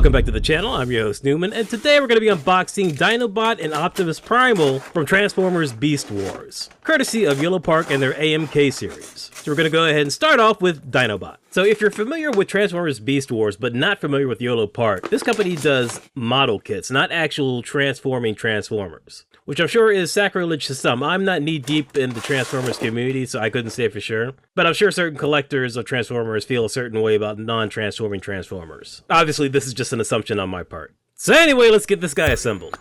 Welcome back to the channel. I'm your host Newman, and today we're going to be unboxing Dinobot and Optimus Primal from Transformers Beast Wars, courtesy of Yolopark and their AMK series. So we're going to go ahead and start off with Dinobot. So if you're familiar with Transformers Beast Wars, but not familiar with Yolopark, this company does model kits, not actual transforming Transformers, which I'm sure is sacrilege to some. I'm not knee-deep in the Transformers community, so I couldn't say for sure. But I'm sure certain collectors of Transformers feel a certain way about non-transforming Transformers. Obviously, this is just an assumption on my part. So anyway, let's get this guy assembled.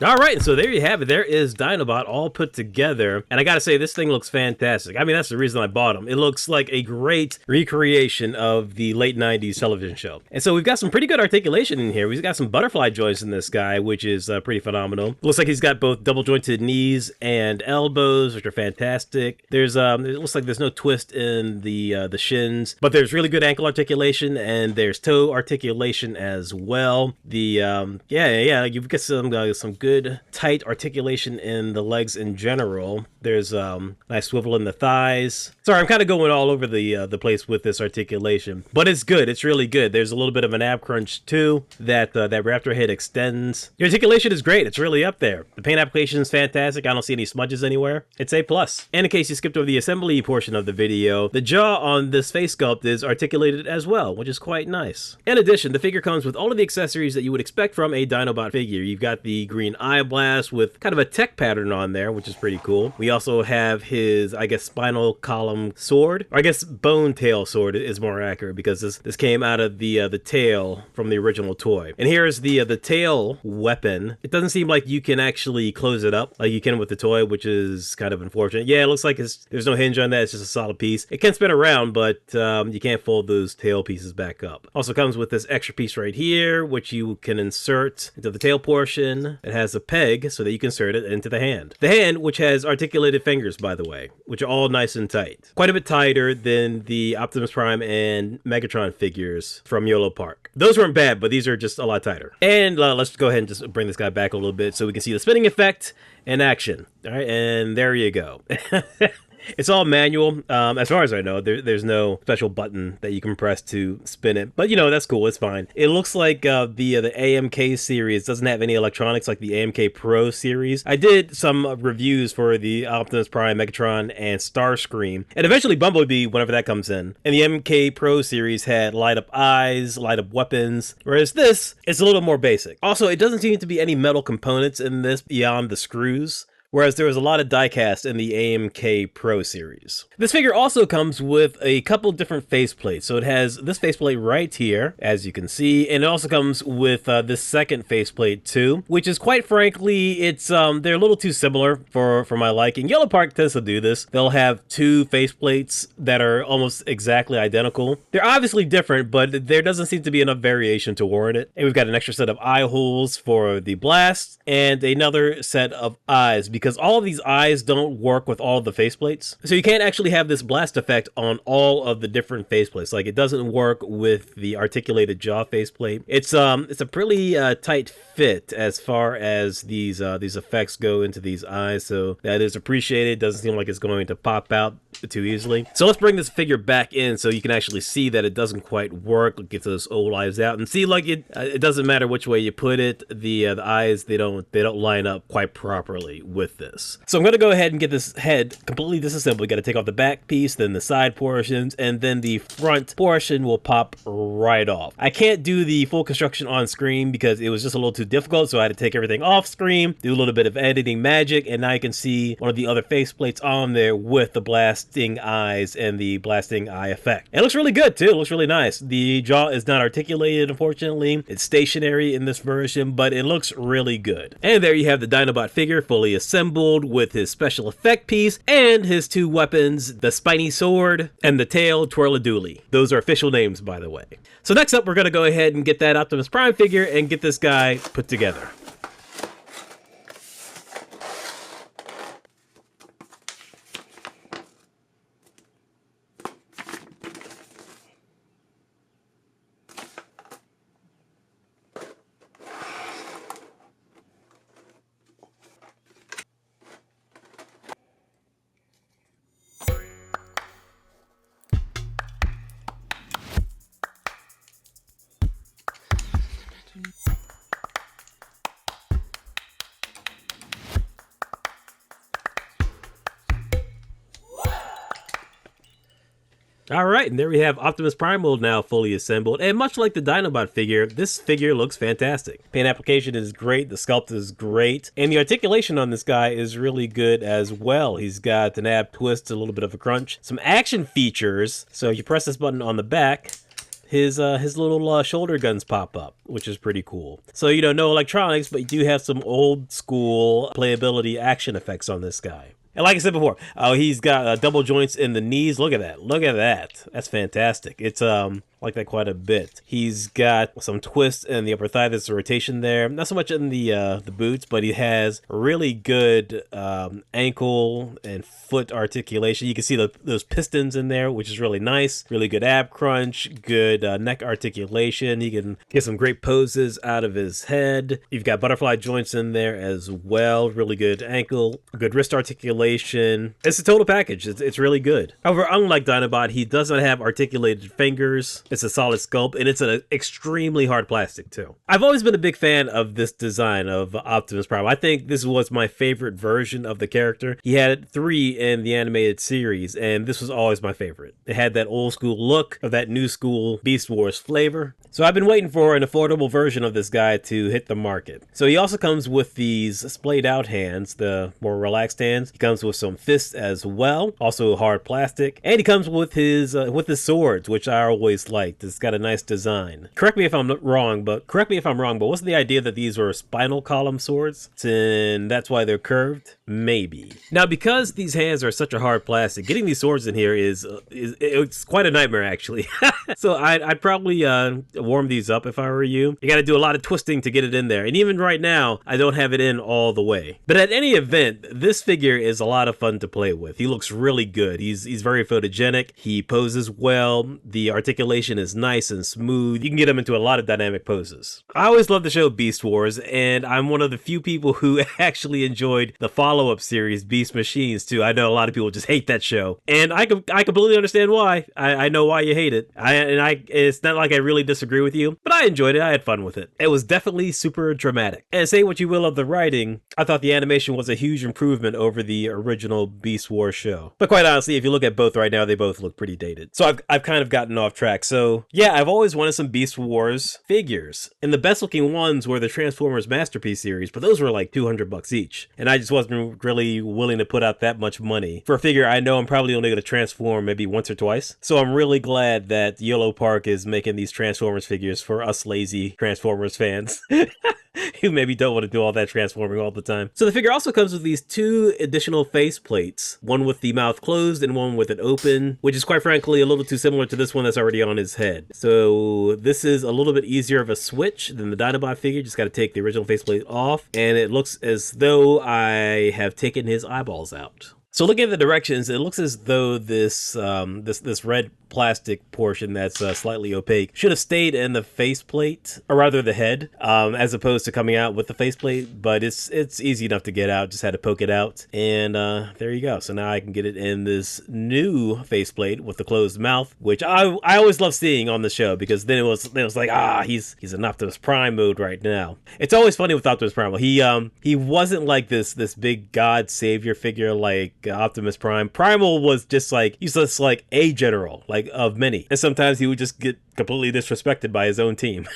Alright, and so there you have it. There is Dinobot all put together. And I gotta say, this thing looks fantastic. I mean, that's the reason I bought him. It looks like a great recreation of the late 90s television show. And so we've got some pretty good articulation in here. We've got some butterfly joints in this guy, which is pretty phenomenal. Looks like he's got both double jointed knees and elbows, which are fantastic. There's it looks like there's no twist in the shins, but there's really good ankle articulation, and there's toe articulation as well. The you've got some good tight articulation in the legs in general. There's nice swivel in the thighs. Sorry, I'm kind of going all over the place with this articulation, but it's good. It's really good. There's a little bit of an ab crunch too. That raptor head extends. The articulation is great. It's really up there. The paint application is fantastic. I don't see any smudges anywhere. It's A+. And in case you skipped over the assembly portion of the video, the jaw on this face sculpt is articulated as well, which is quite nice. In addition, the figure comes with all of the accessories that you would expect from a Dinobot figure. You've got the green eye blast with kind of a tech pattern on there, which is pretty cool. We also have his, I guess, spinal column sword, or I guess bone tail sword is more accurate, because this came out of the tail from the original toy. And here's the tail weapon. It doesn't seem like you can actually close it up like you can with the toy, which is kind of unfortunate. Yeah, it looks like there's no hinge on that. It's just a solid piece. It can spin around, but you can't fold those tail pieces back up. Also comes with this extra piece right here, which you can insert into the tail portion. It has a peg so that you can insert it into the hand. The hand, which has articulated fingers, by the way, which are all nice and tight. Quite a bit tighter than the Optimus Prime and Megatron figures from Yolopark. Those weren't bad, but these are just a lot tighter. And let's go ahead and just bring this guy back a little bit so we can see the spinning effect in action. All right, and there you go. It's all manual. As far as I know, there's no special button that you can press to spin it. But, you know, that's cool. It's fine. It looks like the AMK series doesn't have any electronics like the AMK Pro series. I did some reviews for the Optimus Prime, Megatron, and Starscream, and eventually Bumblebee whenever that comes in. And the MK Pro series had light-up eyes, light-up weapons, whereas this is a little more basic. Also, it doesn't seem to be any metal components in this beyond the screws, whereas there was a lot of die-cast in the AMK Pro series. This figure also comes with a couple different faceplates. So it has this faceplate right here, as you can see, and it also comes with this second faceplate too, which is quite frankly, it's they're a little too similar for my liking. Yolopark tends to do this. They'll have two faceplates that are almost exactly identical. They're obviously different, but there doesn't seem to be enough variation to warrant it. And we've got an extra set of eye holes for the blast and another set of eyes, because all of these eyes don't work with all of the faceplates. So you can't actually have this blast effect on all of the different faceplates. Like, it doesn't work with the articulated jaw faceplate. It's a pretty tight fit as far as these effects go into these eyes, so that is appreciated. Doesn't seem like it's going to pop out too easily. So let's bring this figure back in so you can actually see that it doesn't quite work. Get those old eyes out and see, like, it doesn't matter which way you put it. The eyes, they don't line up quite properly with this. So I'm going to go ahead and get this head completely disassembled. We got to take off the back piece, then the side portions, and then the front portion will pop right off. I can't do the full construction on screen because it was just a little too difficult, so I had to take everything off screen, do a little bit of editing magic, and now you can see one of the other faceplates on there with the blasting eyes and the blasting eye effect. It looks really good too. It looks really nice. The jaw is not articulated, unfortunately. It's stationary in this version, but it looks really good. And there you have the Dinobot figure fully assembled. assembled with his special effect piece and his two weapons, the spiny sword and the tail twirladooley. Those are official names, by the way. So next up, we're going to go ahead and get that Optimus Prime figure and get this guy put together. Alright, and there we have Optimus Primal now fully assembled, and much like the Dinobot figure, this figure looks fantastic. Paint application is great, the sculpt is great, and the articulation on this guy is really good as well. He's got an ab twist, a little bit of a crunch, some action features, so you press this button on the back, his little shoulder guns pop up, which is pretty cool. So, you know, no electronics, but you do have some old school playability action effects on this guy. And like I said before, he's got double joints in the knees. Look at that. Look at that. That's fantastic. It's like that quite a bit. He's got some twist in the upper thigh. There's a rotation there. Not so much in the boots, but he has really good ankle and foot articulation. You can see those pistons in there, which is really nice. Really good ab crunch, good neck articulation. He can get some great poses out of his head. You've got butterfly joints in there as well. Really good ankle, good wrist articulation. It's a total package. It's really good. However, unlike Dinobot, he does not have articulated fingers. It's a solid sculpt, and it's an extremely hard plastic, too. I've always been a big fan of this design of Optimus Prime. I think this was my favorite version of the character. He had 3 in the animated series, and this was always my favorite. It had that old school look of that new school Beast Wars flavor. So I've been waiting for an affordable version of this guy to hit the market. So he also comes with these splayed out hands, the more relaxed hands. He comes with some fists as well, also hard plastic, and he comes with his swords, which I always liked. It's got a nice design. Correct me if I'm wrong, but wasn't the idea that these were spinal column swords, and that's why they're curved? Maybe. Now, because these hands are such a hard plastic, getting these swords in here it's quite a nightmare, actually. So I'd probably warm these up if I were you. You got to do a lot of twisting to get it in there, and even right now, I don't have it in all the way. But at any event, this figure is a lot of fun to play with. He looks really good. He's very photogenic. He poses well. The articulation is nice and smooth. You can get him into a lot of dynamic poses. I always love the show Beast Wars, and I'm one of the few people who actually enjoyed the follow-up series Beast Machines too. I know a lot of people just hate that show, and I completely understand why. I know why you hate it. It's not like I really disagree with you, but I enjoyed it. I had fun with it. It was definitely super dramatic. And say what you will of the writing, I thought the animation was a huge improvement over the original Beast Wars show. But quite honestly, if you look at both right now, they both look pretty dated. So I've kind of gotten off track. So yeah, I've always wanted some Beast Wars figures. And the best looking ones were the Transformers Masterpiece series, but those were like $200 each. And I just wasn't really willing to put out that much money for a figure I know I'm probably only going to transform maybe once or twice. So I'm really glad that Yolopark is making these Transformers figures for us lazy Transformers fans. Who maybe don't want to do all that transforming all the time. So the figure also comes with these 2 additional face plates, one with the mouth closed and one with it open, which is quite frankly a little too similar to this one that's already on his head. So this is a little bit easier of a switch than the Dinobot figure. Just got to take the original faceplate off, and it looks as though I have taken his eyeballs out. So looking at the directions, it looks as though this red plastic portion that's slightly opaque should have stayed in the faceplate, or rather the head, as opposed to coming out with the faceplate. But it's easy enough to get out. Just had to poke it out, and there you go. So now I can get it in this new faceplate with the closed mouth, which I always love seeing on the show, because then it was like, he's in Optimus Prime mode right now. It's always funny with Optimus Primal. He wasn't like this big god savior figure like Optimus Prime. Primal was just like, he's just like a general, like of many, and sometimes he would just get completely disrespected by his own team.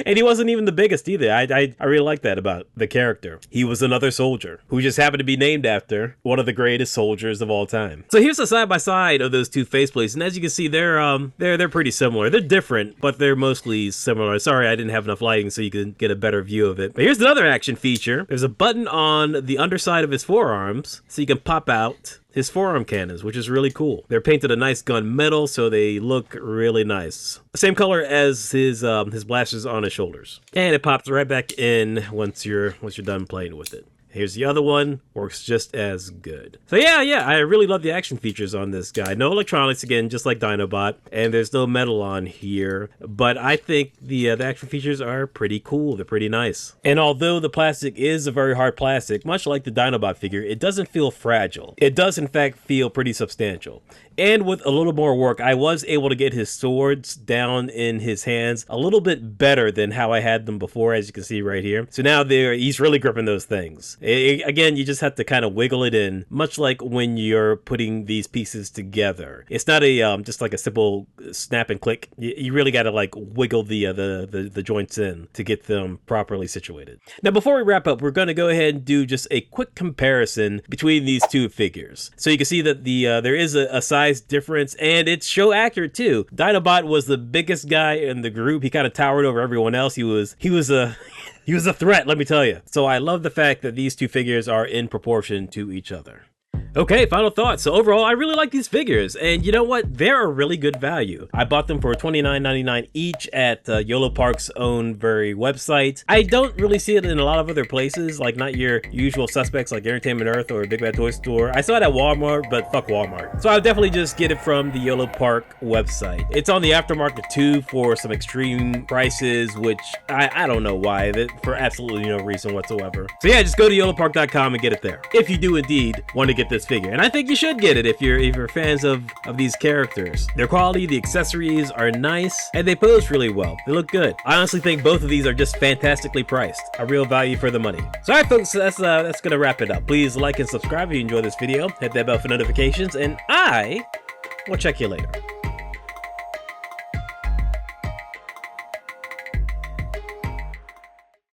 And And he wasn't even the biggest either. I really like that about the character. He was another soldier who just happened to be named after one of the greatest soldiers of all time. So here's a side-by-side of those two faceplates, and as you can see, they're pretty similar. They're different, but they're mostly similar. Sorry, I didn't have enough lighting so you can get a better view of it. But here's another action feature. There's a button on the underside of his forearms, so you can pop out his forearm cannons, which is really cool. They're painted a nice gunmetal, so they look really nice. Same color as his blasters on his shoulders. And it pops right back in once you're done playing with it. Here's the other one, works just as good. So yeah, I really love the action features on this guy. No electronics, again, just like Dinobot, and there's no metal on here, but I think the action features are pretty cool. They're pretty nice. And although the plastic is a very hard plastic, much like the Dinobot figure, it doesn't feel fragile. It does, in fact, feel pretty substantial. And with a little more work, I was able to get his swords down in his hands a little bit better than how I had them before, as you can see right here. So now he's really gripping those things. Again, you just have to kind of wiggle it in, much like when you're putting these pieces together. It's not just like a simple snap and click. You really got to like wiggle the joints in to get them properly situated. Now, before we wrap up, we're going to go ahead and do just a quick comparison between these two figures. So you can see that there is a size difference, and it's show accurate too. Dinobot was the biggest guy in the group. He kind of towered over everyone else. He was a he was a threat, let me tell you. So I love the fact that these two figures are in proportion to each other. Okay, final thoughts. So overall, I really like these figures, and you know what? They're a really good value. I bought them for $29.99 each at Yolopark's own very website. I don't really see it in a lot of other places, like not your usual suspects like Entertainment Earth or Big Bad Toy Store. I saw it at Walmart, but fuck Walmart. So I would definitely just get it from the Yolopark website. It's on the aftermarket too for some extreme prices, which I don't know why, for absolutely no reason whatsoever. So yeah, just go to Yolopark.com and get it there, if you do indeed want to get this figure. And I think you should get it if you're fans of these characters. Their quality, the accessories are nice, and they pose really well. They look good. I honestly think both of these are just fantastically priced. A real value for the money. So alright folks, that's gonna wrap it up. Please like and subscribe if you enjoyed this video. Hit that bell for notifications, and I will check you later.